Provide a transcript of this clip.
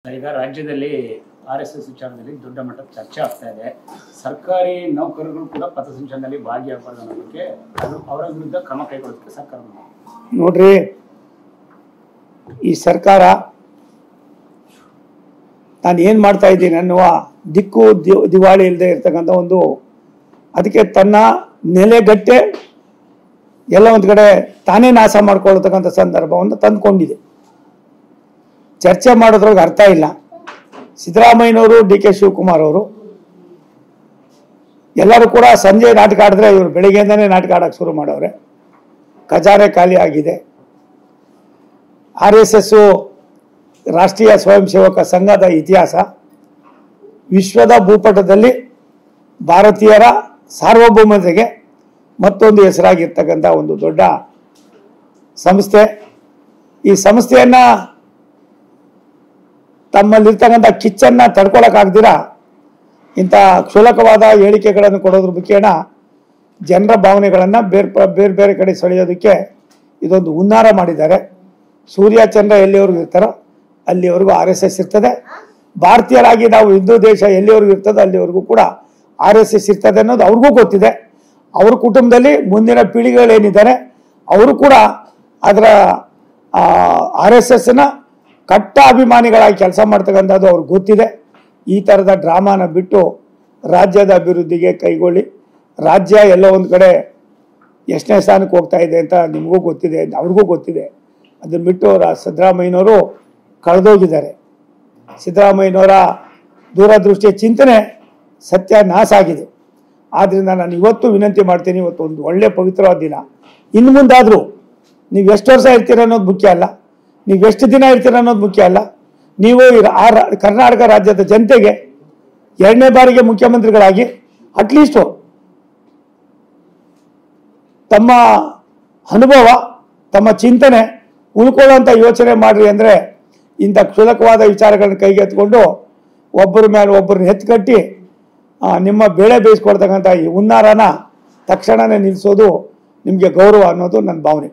ಈಗ ರಾಜ್ಯದಲ್ಲಿ RSS ವಿಚಾರದಲ್ಲಿ ದೊಡ್ಡ ಮಟ್ಟದ ಚರ್ಚೆ ಆಗ್ತಾ ಇದೆ. ಸರ್ಕಾರಿ ನೌಕರರು ಕೂಡ ಪಥಸಂಚಲನದಲ್ಲಿ ಭಾಗಿಯಾಗಬಾರದು ಅನ್ನೋದಕ್ಕೆ ಅವರ ವಿರುದ್ಧ ಕ್ರಮ ಕೈಗೊಳ್ಳೋದಕ್ಕೆ ಸರ್ಕಾರ ನೋಡ್ರಿ, ಈ ಸರ್ಕಾರ ನಾನು ಏನು ಮಾಡ್ತಾ ಇದ್ದೀನಿ ಅನ್ನುವ ದಿಕ್ಕು ದಿವಾಳಿ ಇಲ್ಲದೆ ಇರ್ತಕ್ಕಂಥ ಒಂದು, ಅದಕ್ಕೆ ತನ್ನ ನೆಲೆಗಟ್ಟೆ ಎಲ್ಲ ಒಂದು ಕಡೆ ತಾನೇ ನಾಶ ಮಾಡ್ಕೊಳ್ತಕ್ಕಂಥ ಸಂದರ್ಭವನ್ನು ತಂದುಕೊಂಡಿದೆ. ಚರ್ಚೆ ಮಾಡೋದ್ರೊಳಗೆ ಅರ್ಥ ಇಲ್ಲ. ಸಿದ್ದರಾಮಯ್ಯನವರು, DK ಶಿವಕುಮಾರ್ ಅವರು ಎಲ್ಲರೂ ಕೂಡ ಸಂಜೆ ನಾಟಕ ಆಡಿದ್ರೆ ಇವರು ಬೆಳಿಗ್ಗೆಯಿಂದನೇ ನಾಟಕ ಆಡೋಕ್ಕೆ ಶುರು ಮಾಡವ್ರೆ. ಖಜಾನೆ ಖಾಲಿ ಆಗಿದೆ. RSS ರಾಷ್ಟ್ರೀಯ ಸ್ವಯಂ ಸೇವಕ ಸಂಘದ ಇತಿಹಾಸ ವಿಶ್ವದ ಭೂಪಟದಲ್ಲಿ ಭಾರತೀಯರ ಸಾರ್ವಭೌಮತೆಗೆ ಮತ್ತೊಂದು ಹೆಸರಾಗಿರ್ತಕ್ಕಂಥ ಒಂದು ದೊಡ್ಡ ಸಂಸ್ಥೆ. ಈ ಸಂಸ್ಥೆಯನ್ನು ತಮ್ಮಲ್ಲಿರ್ತಕ್ಕಂಥ ಕಿಚ್ಚನ್ನು ತಡ್ಕೊಳಕ್ಕಾಗ್ದಿರ ಇಂಥ ಕ್ಷುಲ್ಲಕವಾದ ಹೇಳಿಕೆಗಳನ್ನು ಕೊಡೋದ್ರ ಮುಖೇನ ಜನರ ಭಾವನೆಗಳನ್ನು ಬೇರೆ ಬೇರೆ ಕಡೆ ಸೆಳೆಯೋದಕ್ಕೆ ಇದೊಂದು ಹುನ್ನಾರ ಮಾಡಿದ್ದಾರೆ. ಸೂರ್ಯ ಚಂದ್ರ ಎಲ್ಲಿವರೆಗೂ ಇರ್ತಾರೋ ಅಲ್ಲಿವರೆಗೂ RSS ಇರ್ತದೆ. ಭಾರತೀಯರಾಗಿ ನಾವು ಹಿಂದೂ ದೇಶ ಎಲ್ಲಿವರೆಗೂ ಇರ್ತದೋ ಅಲ್ಲಿವರೆಗೂ ಕೂಡ RSS ಇರ್ತದೆ ಅನ್ನೋದು ಅವ್ರಿಗೂ ಗೊತ್ತಿದೆ. ಅವ್ರ ಕುಟುಂಬದಲ್ಲಿ ಮುಂದಿನ ಪೀಳಿಗೆಗಳೇನಿದ್ದಾರೆ ಅವರು ಕೂಡ ಅದರ RSSನ ಕಟ್ಟ ಅಭಿಮಾನಿಗಳಾಗಿ ಕೆಲಸ ಮಾಡ್ತಕ್ಕಂಥದ್ದು ಅವ್ರಿಗೆ ಗೊತ್ತಿದೆ. ಈ ಥರದ ಡ್ರಾಮಾನ ಬಿಟ್ಟು ರಾಜ್ಯದ ಅಭಿವೃದ್ಧಿಗೆ ಕೈಗೊಳ್ಳಿ. ರಾಜ್ಯ ಎಲ್ಲೋ ಒಂದು ಕಡೆ ಎಷ್ಟನೇ ಸ್ಥಾನಕ್ಕೆ ಹೋಗ್ತಾ ಇದೆ ಅಂತ ನಿಮಗೂ ಗೊತ್ತಿದೆ, ಅವ್ರಿಗೂ ಗೊತ್ತಿದೆ. ಅದನ್ನು ಬಿಟ್ಟು ಸಿದ್ದರಾಮಯ್ಯನವರು ಕಳೆದೋಗಿದ್ದಾರೆ. ಸಿದ್ದರಾಮಯ್ಯನವರ ದೂರದೃಷ್ಟಿಯ ಚಿಂತನೆ ಸತ್ಯನಾಶ ಆಗಿದೆ. ಆದ್ದರಿಂದ ನಾನು ಇವತ್ತು ವಿನಂತಿ ಮಾಡ್ತೀನಿ, ಇವತ್ತು ಒಂದು ಒಳ್ಳೆ ಪವಿತ್ರವಾದ ದಿನ. ಇನ್ನು ಮುಂದಾದರೂ ನೀವು ಎಷ್ಟು ವರ್ಷ ಇರ್ತೀರ ಅನ್ನೋದು ಮುಖ್ಯ ಅಲ್ಲ, ನೀವು ಎಷ್ಟು ದಿನ ಇರ್ತೀರ ಅನ್ನೋದು ಮುಖ್ಯ ಅಲ್ಲ. ನೀವು ಕರ್ನಾಟಕ ರಾಜ್ಯದ ಜನತೆಗೆ 2ನೇ ಬಾರಿಗೆ ಮುಖ್ಯಮಂತ್ರಿಗಳಾಗಿ ಅಟ್ಲೀಸ್ಟು ತಮ್ಮ ಅನುಭವ, ತಮ್ಮ ಚಿಂತನೆ ಉಳ್ಕೊಳ್ಳೋಂಥ ಯೋಚನೆ ಮಾಡಿರಿ. ಅಂದರೆ ಇಂಥ ಕ್ಷುಲ್ಲಕವಾದ ವಿಚಾರಗಳನ್ನ ಕೈಗೆತ್ಕೊಂಡು ಒಬ್ಬರ ಮೇಲೆ ಒಬ್ಬರನ್ನ ಎತ್ಕಟ್ಟಿ ನಿಮ್ಮ ಬೇಳೆ ಬೇಯಿಸ್ಕೊಳ್ತಕ್ಕಂಥ ಈ ಹುನ್ನಾರನ ತಕ್ಷಣವೇ ನಿಲ್ಲಿಸೋದು ನಿಮಗೆ ಗೌರವ ಅನ್ನೋದು ನನ್ನ ಭಾವನೆ.